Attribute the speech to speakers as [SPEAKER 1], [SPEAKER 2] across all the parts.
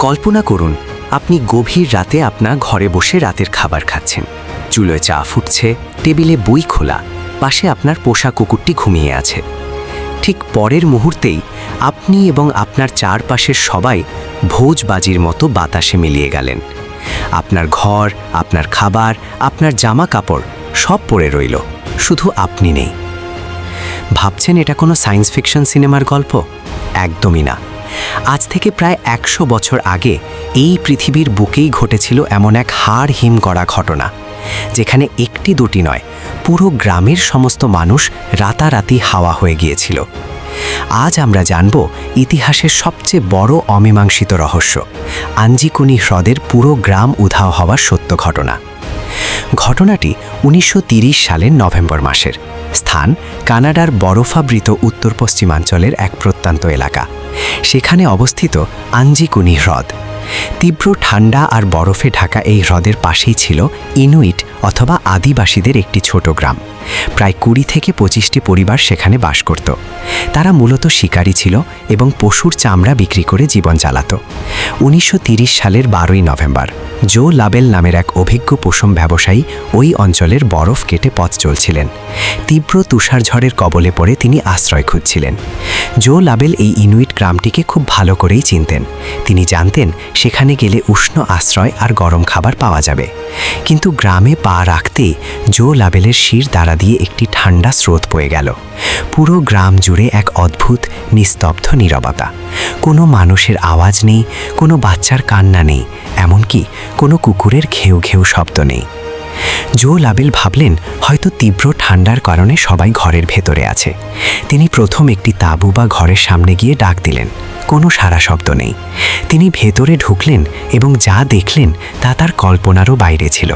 [SPEAKER 1] কল্পনা করুন, আপনি গভীর রাতে আপনার ঘরে বসে রাতের খাবার খাচ্ছেন। চুলোয় চা ফুটছে, টেবিলে বই খোলা, পাশে আপনার পোষা কুকুরটি ঘুমিয়ে আছে। ঠিক পরের মুহূর্তেই আপনি এবং আপনার চারপাশের সবাই ভোজবাজির মতো বাতাসে মিলিয়ে গেলেন। আপনার ঘর, আপনার খাবার, আপনার জামা কাপড় সব পড়ে রইল, শুধু আপনি নেই। ভাবছেন এটা কোনো সায়েন্স ফিকশন সিনেমার গল্প? একদমই না। আজ থেকে প্রায় 100 বছর আগে এই পৃথিবীর বুকেই ঘটেছিল এমন এক হাড় হিম করা ঘটনা, যেখানে একটি দুটি নয়, পুরো গ্রামের সমস্ত মানুষ রাতারাতি হাওয়া হয়ে গিয়েছিল। আজ আমরা জানব ইতিহাসের সবচেয়ে বড় অমীমাংসিত রহস্য, আঞ্জিকুনি হ্রদের পুরো গ্রাম উধাও হওয়ার সত্য ঘটনা। ঘটনাটি 1930 সালের নভেম্বর মাসের। স্থান কানাডার বরফাবৃত উত্তর পশ্চিমাঞ্চলের এক প্রত্যন্ত এলাকা। সেখানে অবস্থিত আঞ্জিকুনি হ্রদ। তীব্র ঠান্ডা আর বরফে ঢাকা এই হ্রদের পাশেই ছিল ইনুইট অথবা আদিবাসীদের একটি ছোট গ্রাম। প্রায় 20 থেকে 25টি পরিবার সেখানে বাস করত। তারা মূলত শিকারী ছিল এবং পশুর চামড়া বিক্রি করে জীবন চালাত। 1930 সালের 12ই নভেম্বর জো লাবেল নামের এক অভিজ্ঞ পশম ব্যবসায়ী ওই অঞ্চলের বরফ কেটে পথ চলছিলেন। তীব্র তুষারঝড়ের কবলে পড়ে তিনি আশ্রয় খুঁজছিলেন। জো লাবেল এই ইনুইট গ্রামটিকে খুব ভালো করেই চিনতেন। তিনি জানতেন সেখানে গেলে উষ্ণ আশ্রয় আর গরম খাবার পাওয়া যাবে। কিন্তু গ্রামে পা রাখতেই জো লাবেলের শির দ্বারা দিয়ে একটি ঠান্ডা স্রোত বয়ে গেল। পুরো গ্রাম জুড়ে এক অদ্ভুত নিস্তব্ধ নীরবতা। কোনো মানুষের আওয়াজ নেই, কোনো বাচ্চার কান্না নেই, এমনকি কোনো কুকুরের ঘেউ ঘেউ শব্দ নেই। জো লাবেল ভাবলেন হয়তো তীব্র ঠান্ডার কারণে সবাই ঘরের ভেতরে আছে। তিনি প্রথম একটি তাঁবু বা ঘরের সামনে গিয়ে ডাক দিলেন। কোনো সাড়া শব্দ নেই। তিনি ভেতরে ঢুকলেন এবং যা দেখলেন তা তার কল্পনারও বাইরে ছিল।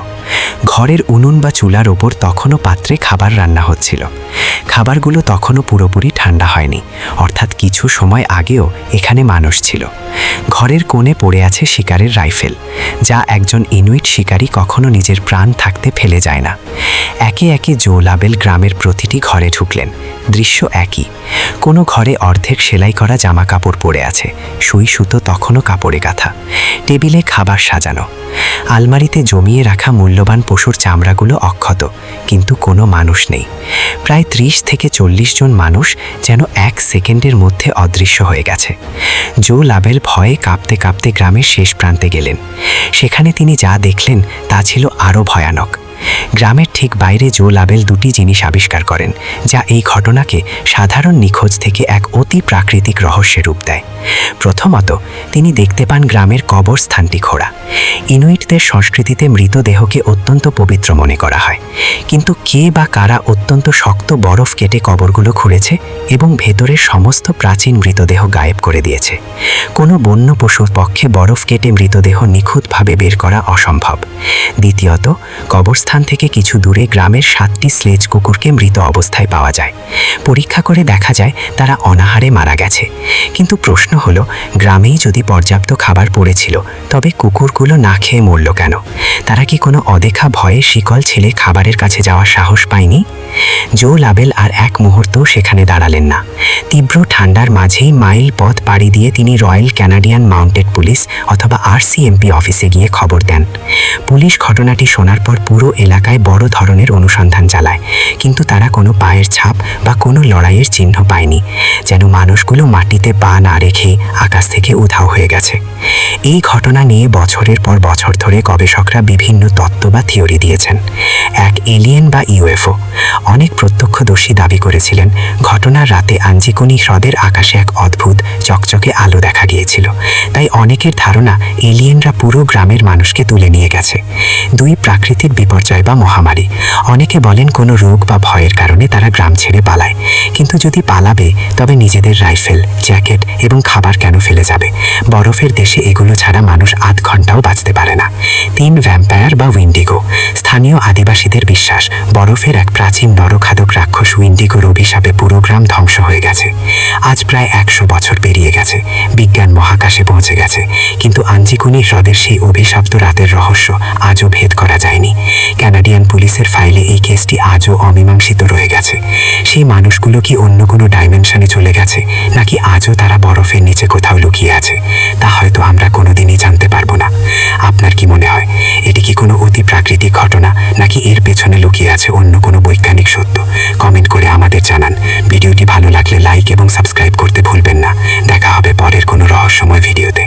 [SPEAKER 1] ঘরের উনুন বা চুলার ওপর তখনও পাত্রে খাবার রান্না হচ্ছিল। খাবারগুলো তখনও পুরোপুরি ঠান্ডা হয়নি, অর্থাৎ কিছু সময় আগেও এখানে মানুষ ছিল। ঘরের কোণে পড়ে আছে শিকারের রাইফেল, যা একজন ইনুইট শিকারী কখনো নিজের প্রাণ থাকতে ফেলে যায় না। একে একে জো লাবেল গ্রামের প্রতিটি ঘরে ঢুকলেন। দৃশ্য একই। কোনো ঘরে অর্ধেক সেলাই করা জামা কাপড় পরে আছে, সুই সুতো তখনও কাপড়ে গাঁথা। টেবিলে খাবার সাজানো। আলমারিতে জমিয়ে রাখা মূল্যবান পশুর চামড়াগুলো অক্ষত, কিন্তু কোনো মানুষ নেই। প্রায় 30 থেকে 40 জন মানুষ যেন 1 সেকেন্ডের মধ্যে অদৃশ্য হয়ে গেছে। জো লাবেল ভয়ে কাঁপতে কাঁপতে গ্রামের শেষ প্রান্তে গেলেন। সেখানে তিনি যা দেখলেন তা ছিল আরও ভয়ানক। গ্রামের ঠিক বাইরে জো লাবেল দুটি জিনিস আবিষ্কার করেন, যা এই ঘটনাকে সাধারণ নিখোঁজ থেকে এক অতি প্রাকৃতিক রহস্যে রূপ দেয়। প্রথমত, তিনি দেখতে পান গ্রামের কবরস্থানটি খোঁড়া। ইনুইটদের সংস্কৃতিতে মৃতদেহকে অত্যন্ত পবিত্র মনে করা হয়, কিন্তু কে বা কারা অত্যন্ত শক্ত বরফ কেটে কবরগুলো খুঁড়েছে এবং ভেতরের সমস্ত প্রাচীন মৃতদেহ গায়েব করে দিয়েছে। কোনো বন্য পশুর পক্ষে বরফ কেটে মৃতদেহ নিখুঁতভাবে বের করা অসম্ভব। দ্বিতীয়ত, কবরস্থান থেকে কিছু দূরে গ্রামের 7টি স্লেজ কুকুরকে মৃত অবস্থায় পাওয়া যায়। পরীক্ষা করে দেখা যায় তারা অনাহারে মারা গেছে। কিন্তু প্রশ্ন হলো, গ্রামেই যদি পর্যাপ্ত খাবার পড়েছিল, তবে কুকুরগুলো না খেয়ে মরল কেন? তারা কি কোনো অদেখা ভয়ে শিকল ছেড়ে খাবারের কাছে যাওয়ার সাহস পায়নি? জো লাবেল আর এক মুহূর্তও সেখানে দাঁড়ালেন না। তীব্র ঠান্ডার মাঝেই মাইল পথ পাড়ি দিয়ে তিনি রয়্যাল ক্যানাডিয়ান মাউন্টেড পুলিশ অথবা RCMP অফিসে গিয়ে খবর দেন। পুলিশ ঘটনাটি শোনার পর পুরো এলাকায় বড় ধরনের অনুসন্ধান চালায়, কিন্তু তারা কোনো পায়ের ছাপ বা কোনো লড়াইয়ের চিহ্ন পায়নি, যেন মানুষগুলো মাটিতে পা না রেখে আকাশ থেকে উধাও হয়ে গেছে। এই ঘটনা নিয়ে বছরের পর বছর ধরে গবেষকরা বিভিন্ন তত্ত্ব বা থিওরি দিয়েছেন। এক এলিয়েন বা UFO। অনেক প্রত্যক্ষদর্শী দাবি করেছিলেন ঘটনার রাতে আঞ্জিকুনি হ্রদের আকাশে এক অদ্ভুত চকচকে আলো দেখা গিয়েছিল। তাই অনেকের ধারণা এলিয়েনরা পুরো গ্রামের মানুষকে তুলে নিয়ে গেছে। 2, প্রাকৃতিক বিপর্যয় বা মহামারী। অনেকে বলেন কোনো রোগ বা ভয়ের কারণে তারা গ্রাম ছেড়ে পালায়, কিন্তু যদি পালাবে তবে নিজেদের রাইফেল, জ্যাকেট এবং খাবার কেন ফেলে যাবে? বরফের দেশে এগুলো ছাড়া মানুষ আধ ঘন্টাও বাঁচতে পারে না। 3, ভ্যাম্পায়ার বা উইন্ডিগো। স্থানীয় আদিবাসীদের বিশ্বাস বরফের এক প্রাচীন নরখাদক রাক্ষস উইন্ডিগোর অভিশাপে পুরো গ্রাম ধ্বংস হয়ে গেছে। আজ প্রায় 100 বছর পেরিয়ে গেছে, বিজ্ঞান মহাকাশে পৌঁছে গেছে, কিন্তু আঞ্জিকুনি হ্রদের সেই অভিশপ্ত রাতের রহস্য আজও ভেদ করা যায়নি। ক্যানাডিয়ান পুলিশের ফাইলে এই কেসটি আজও অমীমাংসিত রয়ে গেছে। সেই মানুষগুলো কি অন্য কোনো ডাইমেনশনে চলে গেছে, নাকি আজও তারা বরফের নিচে কোথাও লুকিয়ে আছে? তা হয়তো আমরা কোনোদিনই
[SPEAKER 2] কি মনে হয়, এটি কি কোনো অতি প্রাকৃতিক ঘটনা, নাকি এর পেছনে লুকিয়ে আছে অন্য কোনো বৈজ্ঞানিক সত্য? কমেন্ট করে আমাদের জানান। ভিডিওটি ভালো লাগলে লাইক এবং সাবস্ক্রাইব করতে ভুলবেন না। দেখা হবে পরের কোনো রহস্যময় ভিডিওতে।